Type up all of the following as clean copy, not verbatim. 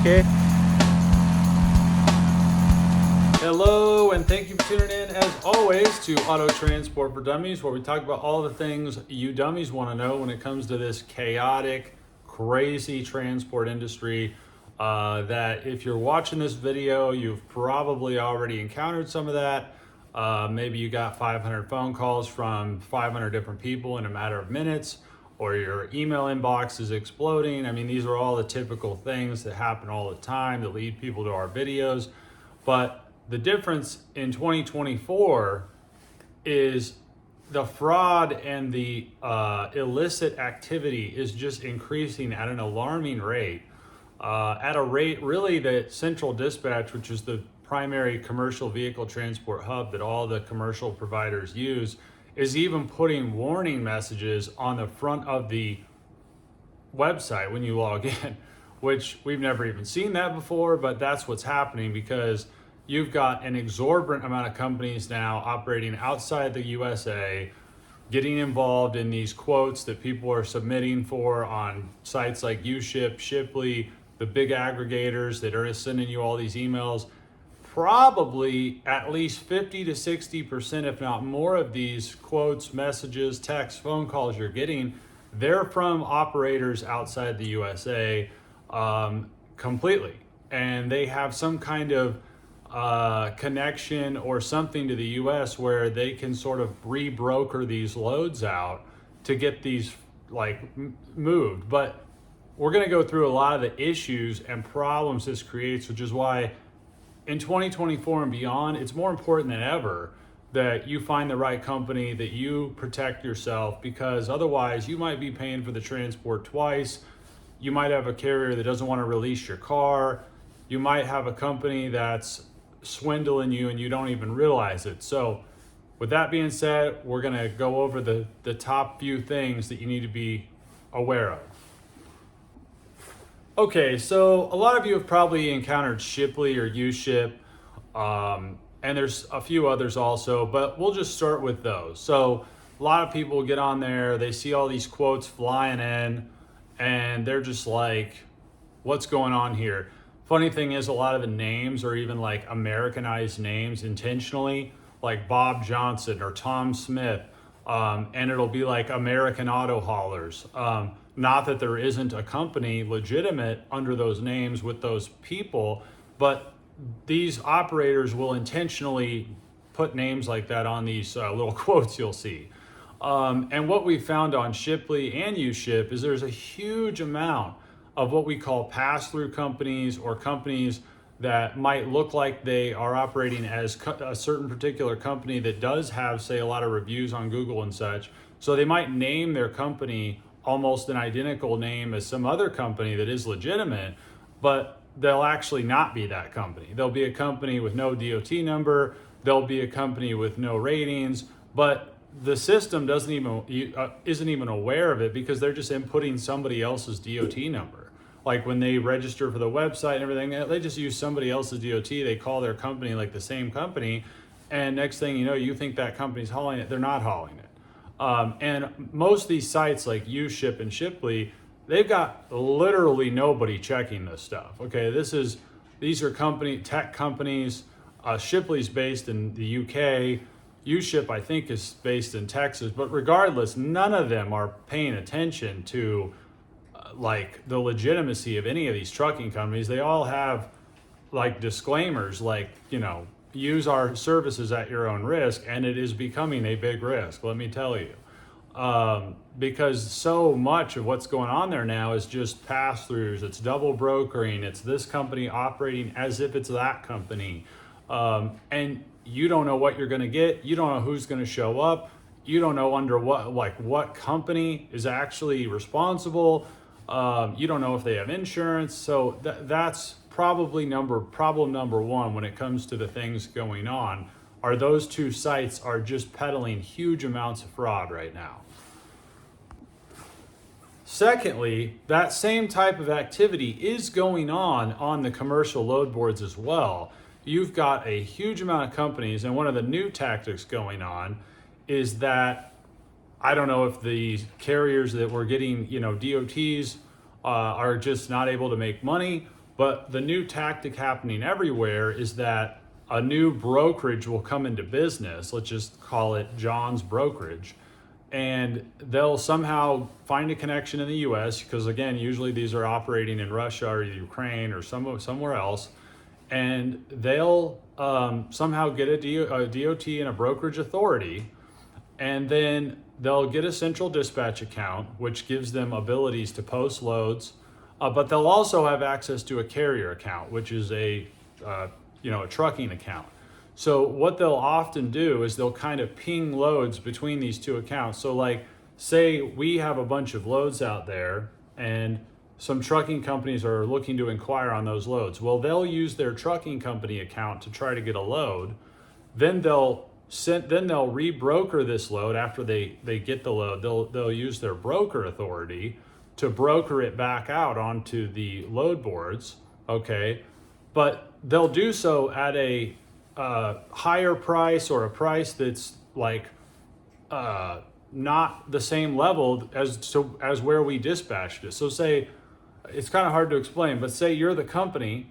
okay. Hello, and thank you for tuning in, as always, to Auto Transport for Dummies, where we talk about all the things you dummies want to know when it comes to this chaotic, crazy transport industry. That if you're watching this video, you've probably already encountered some of that. Maybe you got 500 phone calls from 500 different people in a matter of minutes, or your email inbox is exploding. I mean, these are all the typical things that happen all the time that lead people to our videos. But the difference in 2024 is the fraud and the illicit activity is just increasing at an alarming rate. At a rate really that Central Dispatch, which is the primary commercial vehicle transport hub that all the commercial providers use, is even putting warning messages on the front of the website when you log in, which we've never even seen that before, but that's what's happening because you've got an exorbitant amount of companies now operating outside the USA, getting involved in these quotes that people are submitting for on sites like UShip, Shipley, the big aggregators that are sending you all these emails. Probably at least 50 to 60%, if not more, of these quotes, messages, texts, phone calls you're getting, they're from operators outside the USA completely. And they have some kind of connection or something to the US where they can sort of rebroker these loads out to get these moved. But we're going to go through a lot of the issues and problems this creates, which is why in 2024 and beyond, it's more important than ever that you find the right company, that you protect yourself, because otherwise you might be paying for the transport twice. You might have a carrier that doesn't want to release your car. You might have a company that's swindling you and you don't even realize it. So with that being said, we're going to go over the top few things that you need to be aware of. Okay, so a lot of you have probably encountered Shipley or UShip, and there's a few others also, but we'll just start with those. So a lot of people get on there, they see all these quotes flying in, and they're just like, what's going on here? Funny thing is, a lot of the names are even like Americanized names intentionally, like Bob Johnson or Tom Smith, and it'll be like American Auto Haulers. Not that there isn't a company legitimate under those names with those people, but these operators will intentionally put names like that on these little quotes you'll see. And what we found on Shipley and UShip is there's a huge amount of what we call pass-through companies, or companies that might look like they are operating as a certain particular company that does have, say, a lot of reviews on Google and such. So they might name their company almost an identical name as some other company that is legitimate, but they'll actually not be that company. They'll be a company with no DOT number, they'll be a company with no ratings, but the system isn't even aware of it because they're just inputting somebody else's DOT number. Like when they register for the website and everything, they just use somebody else's DOT. They call their company like the same company, and next thing you know, you think that company's hauling it. They're not hauling it. And most of these sites like UShip and Shipley, they've got literally nobody checking this stuff. Okay, these are tech companies. Shipley's based in the UK. UShip, I think, is based in Texas. But regardless, none of them are paying attention to the legitimacy of any of these trucking companies. They all have disclaimers like, use our services at your own risk, and it is becoming a big risk, let me tell you. Because so much of what's going on there now is just pass-throughs, it's double brokering, it's this company operating as if it's that company. And you don't know what you're gonna get, you don't know who's gonna show up, you don't know under what company is actually responsible, you don't know if they have insurance, so that's probably problem number one when it comes to the things going on, are those two sites are just peddling huge amounts of fraud right now. Secondly, that same type of activity is going on the commercial load boards as well. You've got a huge amount of companies, and one of the new tactics going on is that, I don't know if the carriers that were getting, DOTs are just not able to make money, But the new tactic happening everywhere is that a new brokerage will come into business. Let's just call it John's Brokerage. And they'll somehow find a connection in the US, because again, usually these are operating in Russia or Ukraine or somewhere else. And they'll somehow get a DOT and a brokerage authority. And then they'll get a central dispatch account, which gives them abilities to post loads. But they'll also have access to a carrier account, which is a trucking account. So what they'll often do is they'll kind of ping loads between these two accounts. So like, say we have a bunch of loads out there and some trucking companies are looking to inquire on those loads. Well, they'll use their trucking company account to try to get a load. Then they'll rebroker this load after they get the load. They'll use their broker authority to broker it back out onto the load boards, okay? But they'll do so at a higher price, or a price that's like not the same level as where we dispatched it. So say, it's kind of hard to explain, but say you're the company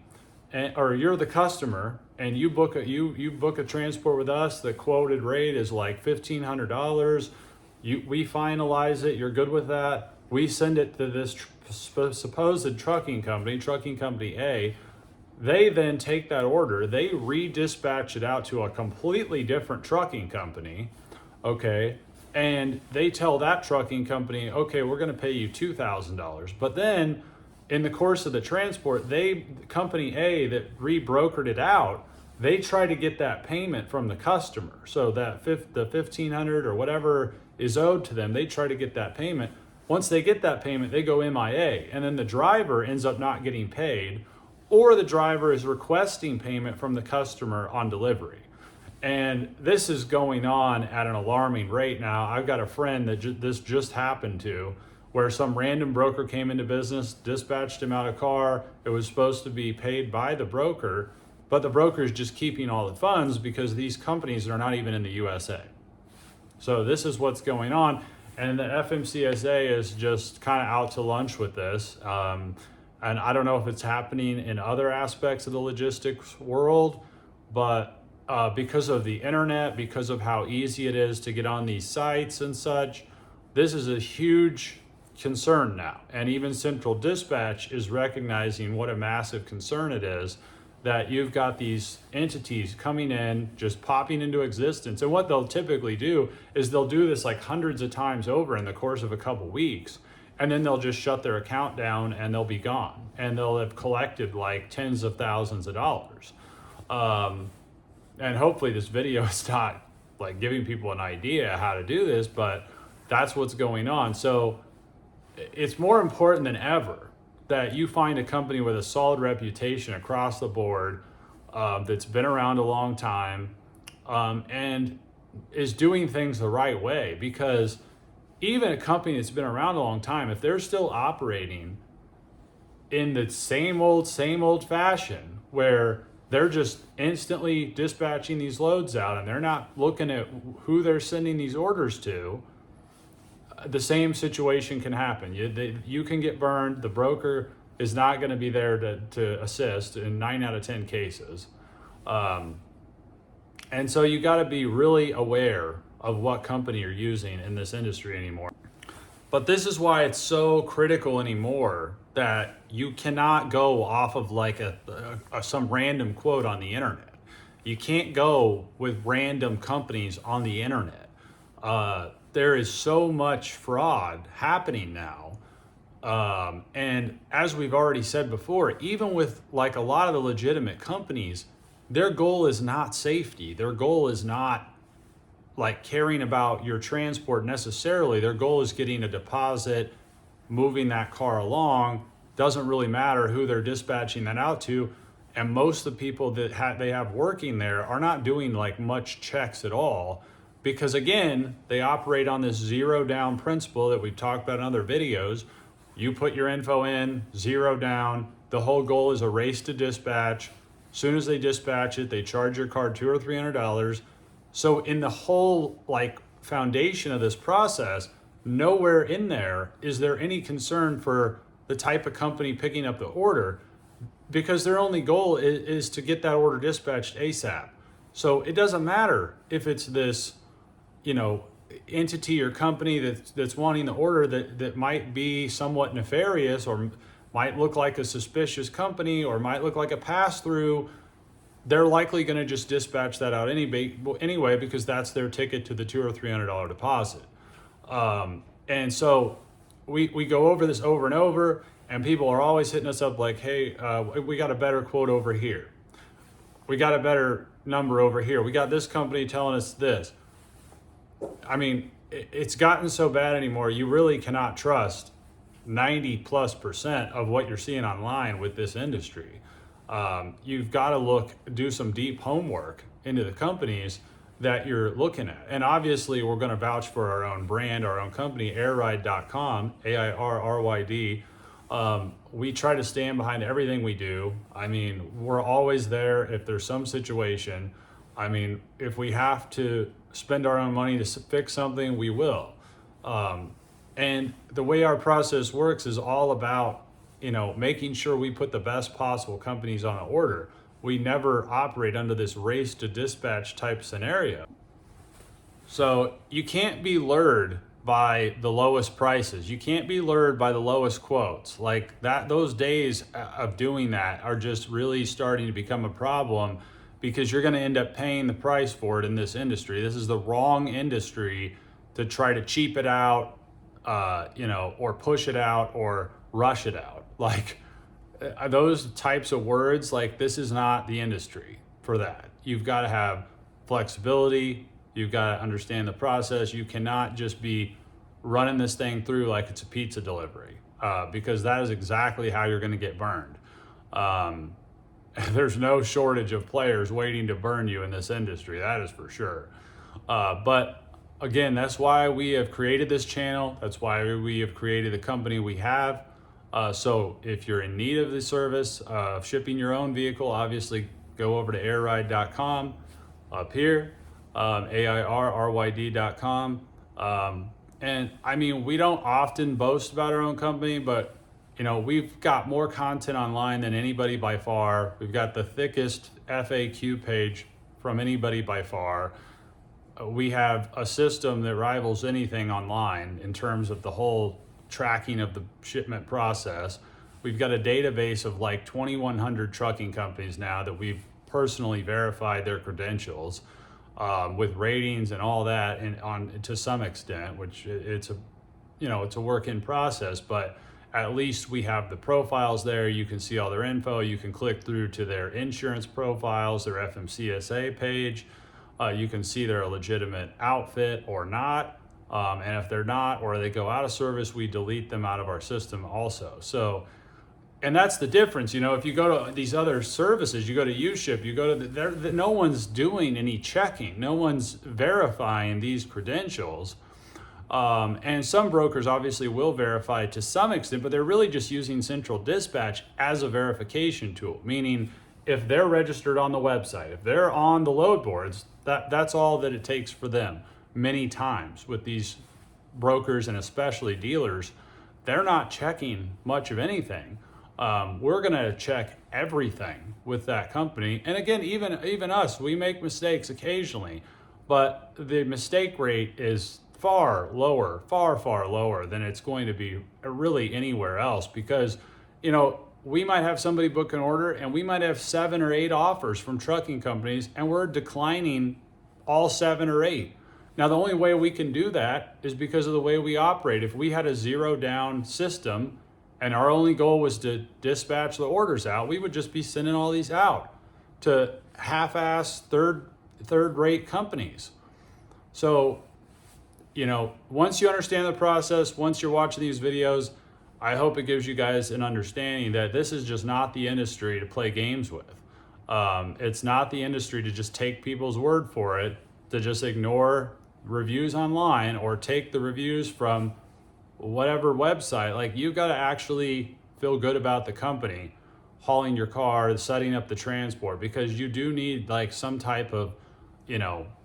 or you're the customer and you book a transport with us. The quoted rate is like $1,500. We finalize it. You're good with that. We send it to this supposed trucking company A. They then take that order, they redispatch it out to a completely different trucking company, okay? And they tell that trucking company, okay, we're gonna pay you $2,000. But then in the course of the transport, company A that rebrokered it out, they try to get that payment from the customer. So that the $1,500 or whatever is owed to them, they try to get that payment. Once they get that payment, they go MIA, and then the driver ends up not getting paid, or the driver is requesting payment from the customer on delivery. And this is going on at an alarming rate now. I've got a friend that this just happened to, where some random broker came into business, dispatched him out a car. It was supposed to be paid by the broker, but the broker is just keeping all the funds because these companies are not even in the USA. So this is what's going on. And the FMCSA is just kind of out to lunch with this. And I don't know if it's happening in other aspects of the logistics world, but because of the internet, because of how easy it is to get on these sites and such, this is a huge concern now. And even Central Dispatch is recognizing what a massive concern it is that you've got these entities coming in, just popping into existence. And what they'll typically do is they'll do this like hundreds of times over in the course of a couple weeks. And then they'll just shut their account down and they'll be gone. And they'll have collected like tens of thousands of dollars. And hopefully this video is not like giving people an idea how to do this, but that's what's going on. So it's more important than ever that you find a company with a solid reputation across the board, that's been around a long time, and is doing things the right way. Because even a company that's been around a long time, if they're still operating in the same old fashion, where they're just instantly dispatching these loads out and they're not looking at who they're sending these orders to, the same situation can happen. You can get burned. The broker is not going to be there to assist in 9 out of 10 cases. And so you got to be really aware of what company you're using in this industry anymore. But this is why it's so critical anymore that you cannot go off of like some random quote on the internet. You can't go with random companies on the internet. There is so much fraud happening now. And as we've already said before, even with like a lot of the legitimate companies, their goal is not safety. Their goal is not like caring about your transport necessarily. Their goal is getting a deposit, moving that car along. Doesn't really matter who they're dispatching that out to. And most of the people that they have working there are not doing like much checks at all, because again, they operate on this zero down principle that we've talked about in other videos. You put your info in, zero down. The whole goal is a race to dispatch. As soon as they dispatch it, they charge your car $200 or $300. So in the whole like foundation of this process, nowhere in there is there any concern for the type of company picking up the order. because their only goal is to get that order dispatched ASAP. So it doesn't matter if it's this, you know, entity or company that's wanting the order that might be somewhat nefarious, or might look like a suspicious company, or might look like a pass-through. They're likely going to just dispatch that out anyway, because that's their ticket to the $200 or $300 deposit. And so we go over this over and over, and people are always hitting us up like, hey, we got a better quote over here. We got a better number over here. We got this company telling us this. I mean, it's gotten so bad anymore, you really cannot trust 90+% of what you're seeing online with this industry. You've got to do some deep homework into the companies that you're looking at. And obviously, we're going to vouch for our own brand, our own company, airride.com, AIRRYD. We try to stand behind everything we do. I mean, we're always there if there's some situation. I mean, if we have to spend our own money to fix something, we will. And the way our process works is all about, making sure we put the best possible companies on the order. We never operate under this race to dispatch type scenario. So you can't be lured by the lowest prices. You can't be lured by the lowest quotes. Like that, those days of doing that are just really starting to become a problem, because you're going to end up paying the price for it in this industry. This is the wrong industry to try to cheap it out, or push it out or rush it out. Like those types of words, like this is not the industry for that. You've got to have flexibility. You've got to understand the process. You cannot just be running this thing through like it's a pizza delivery, because that is exactly how you're going to get burned. There's no shortage of players waiting to burn you in this industry. That is for sure. But again, that's why we have created this channel. That's why we have created the company we have. So if you're in need of the service of shipping your own vehicle, obviously go over to airride.com up here, AIRRYD.com. And I mean, we don't often boast about our own company, but we've got more content online than anybody by far. We've got the thickest FAQ page from anybody by far. We have a system that rivals anything online in terms of the whole tracking of the shipment process. We've got a database of like 2,100 trucking companies now that we've personally verified their credentials, with ratings and all that, and to some extent, which it's a work in process, but at least we have the profiles there. You can see all their info. You can click through to their insurance profiles, their FMCSA page. You can see they're a legitimate outfit or not. And if they're not, or they go out of service, we delete them out of our system also. So, and that's the difference. If you go to these other services, you go to UShip, you go to no one's doing any checking. No one's verifying these credentials. And some brokers obviously will verify to some extent, but they're really just using Central Dispatch as a verification tool. Meaning, if they're registered on the website, if they're on the load boards, that's all that it takes for them. Many times with these brokers, and especially dealers, they're not checking much of anything. We're going to check everything with that company. And again, even us, we make mistakes occasionally, but the mistake rate is far lower than it's going to be really anywhere else, because we might have somebody book an order and we might have 7 or 8 offers from trucking companies, and we're declining all 7 or 8. Now, the only way we can do that is because of the way we operate. If we had a zero down system and our only goal was to dispatch the orders out, we would just be sending all these out to half-ass third-rate companies. So, once you understand the process, once you're watching these videos, I hope it gives you guys an understanding that this is just not the industry to play games with. It's not the industry to just take people's word for it, to just ignore reviews online or take the reviews from whatever website. Like, you've got to actually feel good about the company hauling your car, setting up the transport, because you do need like some type of,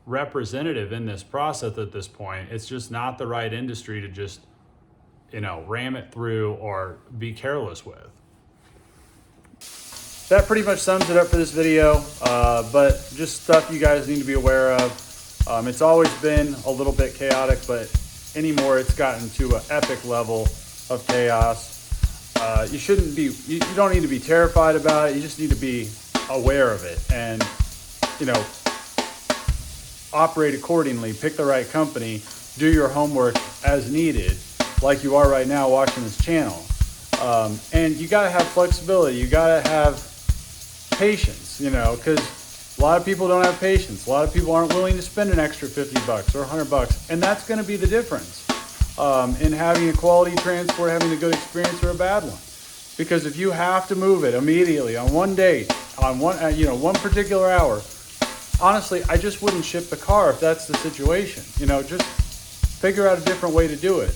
representative in this process at this point. It's just not the right industry to just, ram it through or be careless with. that pretty much sums it up for this video, but just stuff you guys need to be aware of. It's always been a little bit chaotic, but anymore it's gotten to an epic level of chaos. You don't need to be terrified about it. You just need to be aware of it and, operate accordingly, pick the right company, do your homework as needed, like you are right now watching this channel. And you gotta have flexibility. You gotta have patience, because a lot of people don't have patience. A lot of people aren't willing to spend an extra $50 or $100, and that's gonna be the difference in having a quality transport, having a good experience or a bad one. Because if you have to move it immediately on one date, on one particular hour, honestly, I just wouldn't ship the car if that's the situation. Just figure out a different way to do it.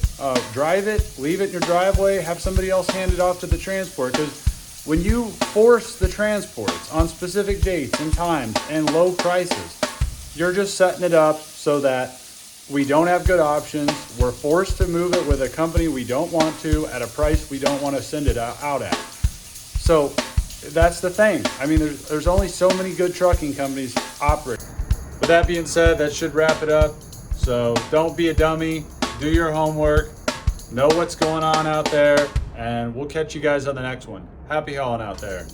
Drive it, leave it in your driveway, have somebody else hand it off to the transport. Because when you force the transports on specific dates and times and low prices, you're just setting it up so that we don't have good options. We're forced to move it with a company we don't want to at a price we don't want to send it out at. So that's the thing. I mean, there's only so many good trucking companies operating. With that being said, that should wrap it up. So don't be a dummy. Do your homework. Know what's going on out there. And we'll catch you guys on the next one. Happy hauling out there.